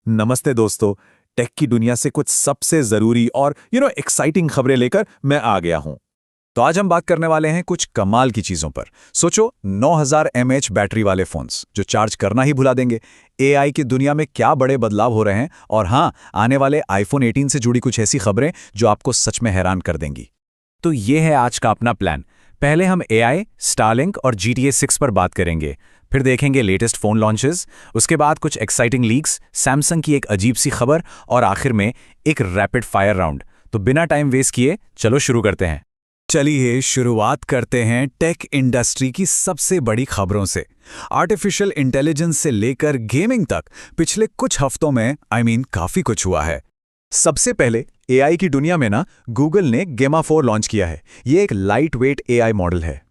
नमस्ते दोस्तों। टेक की दुनिया से कुछ सबसे ज़रूरी और एक्साइटिंग खबरें लेकर मैं आ गया हूं। तो आज हम बात करने वाले हैं कुछ कमाल की चीज़ों पर। सोचो 9000 mAh बैटरी वाले फ़ोन्स जो चार्ज करना ही भुला देंगे। एआई की दुनिया में क्या बड़े बदलाव हो रहे हैं, और हाँ, आने वाले आईफोन 18 से जुड़ी कुछ ऐसी खबरें जो आपको सच में हैरान कर देंगी। तो ये है आज का अपना प्लान। पहले हम एआई, स्टारलिंक और GTA 6 पर बात करेंगे। फिर देखेंगे लेटेस्ट फ़ोन लॉन्चेस। उसके बाद कुछ एक्साइटिंग लीक्स, सैमसंग की एक अजीब सी खबर, और आखिर में एक रैपिड फायर राउंड। तो बिना टाइम वेस्ट किए चलो शुरू करते हैं। चलिए शुरुआत करते हैं टेक इंडस्ट्री की सबसे बड़ी खबरों से। आर्टिफिशियल इंटेलिजेंस से लेकर गेमिंग तक पिछले कुछ हफ्तों में काफ़ी कुछ हुआ है। सबसे पहले एआई की दुनिया में गूगल ने गेमा 4 लॉन्च किया है। ये एक लाइट वेट एआई मॉडल है।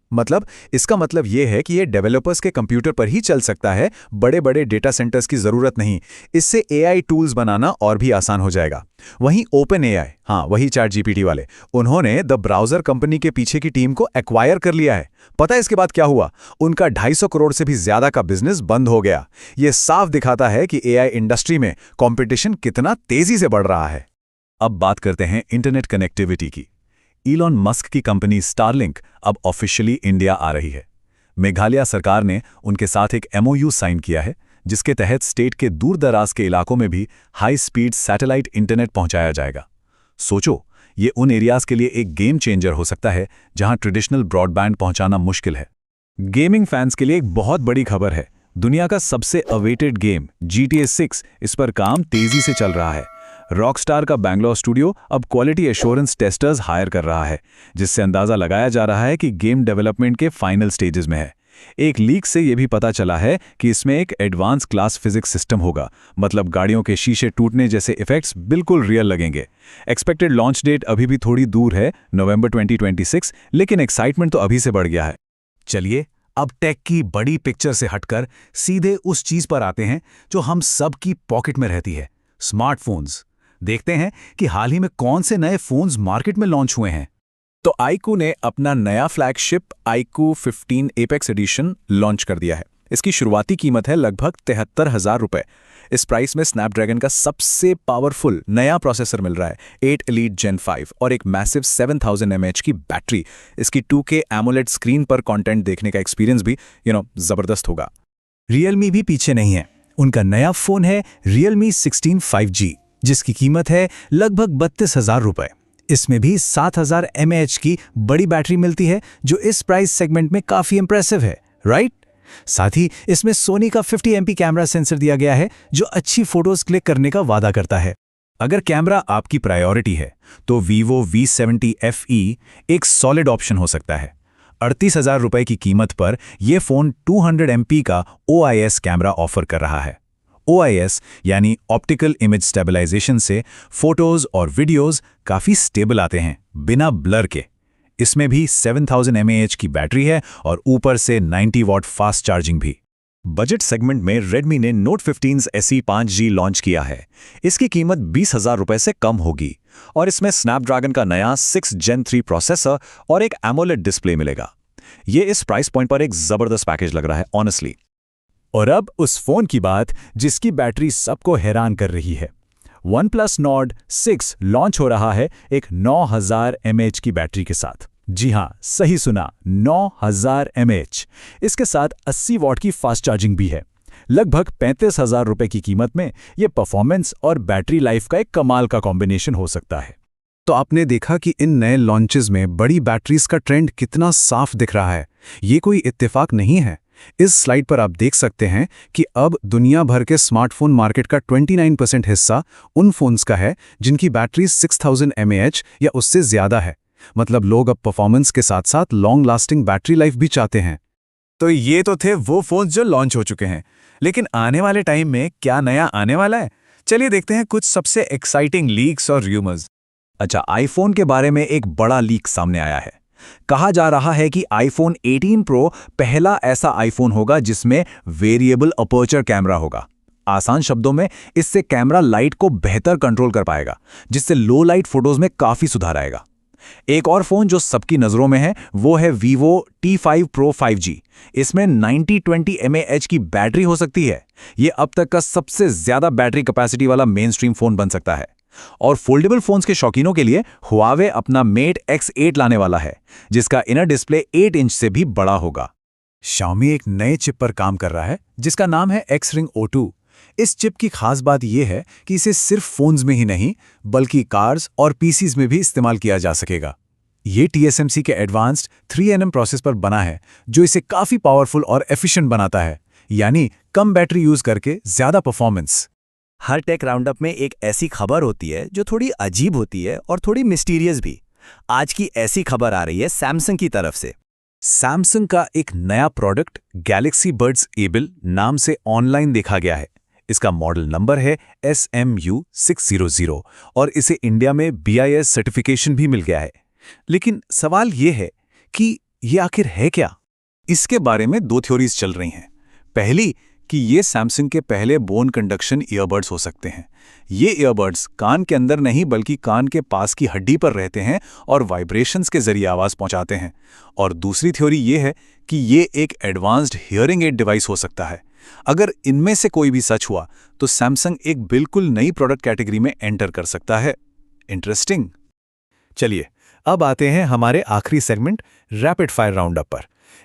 इसका मतलब ये है कि ये डेवलपर्स के कंप्यूटर पर ही चल सकता है, बड़े बड़े डेटा सेंटर्स की ज़रूरत नहीं। इससे एआई टूल्स बनाना और भी आसान हो जाएगा। वहीं ओपन एआई, हाँ वही ChatGPT वाले, उन्होंने द ब्राउज़र कंपनी के पीछे की टीम को एक्वायर कर लिया है। पता है इसके बाद क्या हुआ? उनका 250 करोड़ से भी ज़्यादा का बिजनेस बंद हो गया। ये साफ दिखाता है कि एआई इंडस्ट्री में कॉम्पिटिशन कितना तेज़ी से बढ़ रहा है। अब बात करते हैं इंटरनेट कनेक्टिविटी की। इलॉन मस्क की कंपनी स्टारलिंक अब ऑफिशियली इंडिया आ रही है। मेघालय सरकार ने उनके साथ एक MOU साइन किया है, जिसके तहत स्टेट के दूर दराज के इलाकों में भी हाई स्पीड सैटेलाइट इंटरनेट पहुंचाया जाएगा। सोचो, ये उन एरियाज के लिए एक गेम चेंजर हो सकता है जहां ट्रेडिशनल ब्रॉडबैंड पहुंचाना मुश्किल है। गेमिंग फैंस के लिए एक बहुत बड़ी खबर है। दुनिया का सबसे अवेटेड गेम GTA 6, इस पर काम तेजी से चल रहा है। रॉकस्टार का बैंगलोर स्टूडियो अब क्वालिटी एश्योरेंस टेस्टर्स हायर कर रहा है, जिससे अंदाजा लगाया जा रहा है कि गेम डेवलपमेंट के फाइनल स्टेजेस में है। एक लीक से यह भी पता चला है कि इसमें एक एडवांस क्लास फिजिक्स सिस्टम होगा, मतलब गाड़ियों के शीशे टूटने जैसे इफेक्ट्स बिल्कुल रियल लगेंगे। एक्सपेक्टेड लॉन्च डेट अभी भी थोड़ी दूर है, नवंबर 2026, लेकिन एक्साइटमेंट तो अभी से बढ़ गया है। चलिए अब टेक की बड़ी पिक्चर से हटकर सीधे उस चीज पर आते हैं जो हम सब की पॉकेट में रहती है, स्मार्टफोन्स। देखते हैं कि हाल ही में कौन से नए फोन्स मार्केट में लॉन्च हुए हैं। तो iQOO ने अपना नया flagship iQOO 15 apex edition launch कर दिया है। इसकी शुरुआती कीमत है लगभग 73,000 रुपए। इस प्राइस में स्नैपड्रैगन का सबसे पावरफुल नया प्रोसेसर मिल रहा है, 8 Elite Gen 5, और एक मैसिव 7000 mAh की बैटरी। इसकी 2K AMOLED स्क्रीन पर कंटेंट देखने का एक्सपीरियंस भी जबरदस्त होगा। Realme भी पीछे नहीं है। उनका नया फोन है Realme 16 5G, जिसकी कीमत है लगभग 32,000 रुपए। इसमें भी 7000 mAh की बड़ी बैटरी मिलती है, जो इस प्राइस सेगमेंट में काफी इंप्रेसिव है, राइट? साथ ही इसमें सोनी का 50 MP कैमरा सेंसर दिया गया है, जो अच्छी फोटोज क्लिक करने का वादा करता है। अगर कैमरा आपकी प्रायोरिटी है तो Vivo V70 FE एक सॉलिड ऑप्शन हो सकता है। 38,000 रुपए की कीमत पर यह फोन 200 MP का OIS कैमरा ऑफर कर रहा है। OIS यानी ऑप्टिकल इमेज स्टेबलाइजेशन से फोटोज और वीडियोस काफी स्टेबल आते हैं, बिना ब्लर के। इसमें भी 7000 mAh की बैटरी है और ऊपर से 90 वॉट फास्ट चार्जिंग भी। बजट सेगमेंट में Redmi ने Note 15 SE 5G लॉन्च किया है। इसकी कीमत 20,000 रुपए से कम होगी, और इसमें स्नैपड्रैगन का नया 6 Gen 3 प्रोसेसर और एक AMOLED डिस्प्ले मिलेगा। ये इस प्राइस पॉइंट पर एक जबरदस्त पैकेज लग रहा है, ऑनेस्टली। और अब उस फोन की बात जिसकी बैटरी सबको हैरान कर रही है। OnePlus Nord 6 लॉन्च हो रहा है एक 9000 mAh की बैटरी के साथ। जी हां, सही सुना, 9000 mAh। इसके साथ 80 वॉट की फास्ट चार्जिंग भी है। लगभग 35,000 रुपए की कीमत में यह परफॉर्मेंस और बैटरी लाइफ का एक कमाल का कॉम्बिनेशन हो सकता है। तो आपने देखा कि इन नए लॉन्चेस में बड़ी बैटरीज का ट्रेंड कितना साफ दिख रहा है। ये कोई इत्तेफाक नहीं है। इस स्लाइड पर आप देख सकते हैं कि अब दुनिया भर के स्मार्टफोन मार्केट का 29% हिस्सा उन फोन्स का है जिनकी बैटरी 6000 mAh या उससे ज्यादा है। मतलब लोग अब परफॉर्मेंस के साथ साथ लॉन्ग लास्टिंग बैटरी लाइफ भी चाहते हैं। तो ये तो थे वो फोन्स जो लॉन्च हो चुके हैं, लेकिन आने वाले टाइम में क्या नया आने वाला है? चलिए देखते हैं कुछ सबसे एक्साइटिंग लीक्स और र्यूमर्स। अच्छा, आईफोन के बारे में एक बड़ा लीक सामने आया है। कहा जा रहा है कि आईफोन 18 प्रो पहला ऐसा आईफोन होगा जिसमें वेरिएबल अपर्चर कैमरा होगा। आसान शब्दों में, इससे कैमरा लाइट को बेहतर कंट्रोल कर पाएगा, जिससे लो लाइट फोटोज में काफी सुधार आएगा। एक और फोन जो सबकी नजरों में है वो है Vivo T5 Pro 5G। इसमें 9020 mAh की बैटरी हो सकती है। ये अब तक का सबसे ज्यादा बैटरी कैपेसिटी वाला मेन स्ट्रीम फोन बन सकता है। और फोल्डेबल फोन्स के शौकीनों के लिए Huawei अपना Mate X8 लाने वाला है, जिसका इनर डिस्प्ले 8 इंच से भी बड़ा होगा। Xiaomi एक नए चिप पर काम कर रहा है जिसका नाम है Xring O2। इस चिप की खास बात यह है कि इसे सिर्फ फोन्स में ही नहीं बल्कि कार्स और पीसीज में भी इस्तेमाल किया जा सकेगा। ये TSMC के एडवांस्ड 3nm प्रोसेस पर बना है जो इसे काफी पावरफुल और एफिशिएंट बनाता है, यानी कम बैटरी यूज करके ज्यादा परफॉर्मेंस। हर टेक राउंडअप में एक ऐसी खबर होती है जो थोड़ी अजीब होती है और थोड़ी मिस्टीरियस भी। आज की ऐसी खबर आ रही है सैमसंग की तरफ से। सैमसंग का एक नया प्रोडक्ट गैलेक्सी बड्स एबल नाम से ऑनलाइन देखा गया है। इसका मॉडल नंबर है SMU600 और इसे इंडिया में BIS सर्टिफिकेशन भी मिल गया है। लेकिन सवाल यह है कि ये आखिर है क्या? इसके बारे में दो थ्योरीज चल रही हैं। पहली कि ये सैमसंग के पहले बोन कंडक्शन ईयरबड्स हो सकते हैं। ये ईयरबड्स कान के अंदर नहीं बल्कि कान के पास की हड्डी पर रहते हैं और वाइब्रेशंस के जरिए आवाज पहुंचाते हैं। और दूसरी थ्योरी ये है कि ये एक एडवांस्ड हियरिंग एड डिवाइस हो सकता है। अगर इनमें से कोई भी सच हुआ तो सैमसंग एक बिल्कुल नई प्रोडक्ट कैटेगरी में एंटर कर सकता है। इंटरेस्टिंग। चलिए अब आते हैं हमारे आखिरी सेगमेंट रैपिड फायर राउंडअप पर।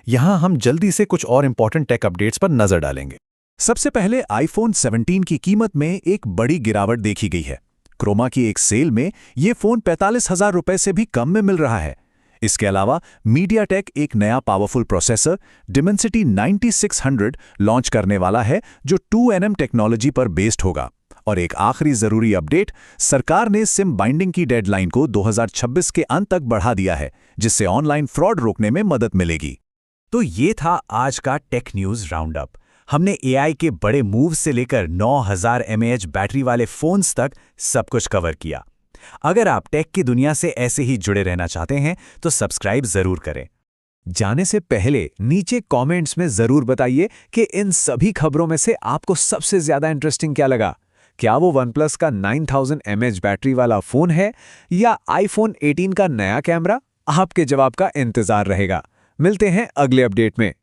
यहां हम जल्दी से कुछ और इंपॉर्टेंट टेक अपडेट्स पर नजर डालेंगे। सबसे पहले iPhone 17 की कीमत में एक बड़ी गिरावट देखी गई है। क्रोमा की एक सेल में ये फोन 45,000 रुपए से भी कम में मिल रहा है। इसके अलावा मीडियाटेक एक नया पावरफुल प्रोसेसर Dimensity 9600 लॉन्च करने वाला है जो 2nm टेक्नोलॉजी पर बेस्ड होगा। और एक आखिरी जरूरी अपडेट, सरकार ने सिम बाइंडिंग की डेडलाइन को 2026 के अंत तक बढ़ा दिया है, जिससे ऑनलाइन फ्रॉड रोकने में मदद मिलेगी। तो ये था आज का टेक न्यूज राउंडअप। हमने AI के बड़े मूव से लेकर 9000 mAh बैटरी वाले फोन्स तक सब कुछ कवर किया। अगर आप टेक की दुनिया से ऐसे ही जुड़े रहना चाहते हैं तो सब्सक्राइब जरूर करें। जाने से पहले नीचे कमेंट्स में जरूर बताइए कि इन सभी खबरों में से आपको सबसे ज्यादा इंटरेस्टिंग क्या लगा। क्या वो OnePlus का 9000 mAh बैटरी वाला फोन है या iPhone 18 का नया कैमरा? आपके जवाब का इंतजार रहेगा। मिलते हैं अगले अपडेट में।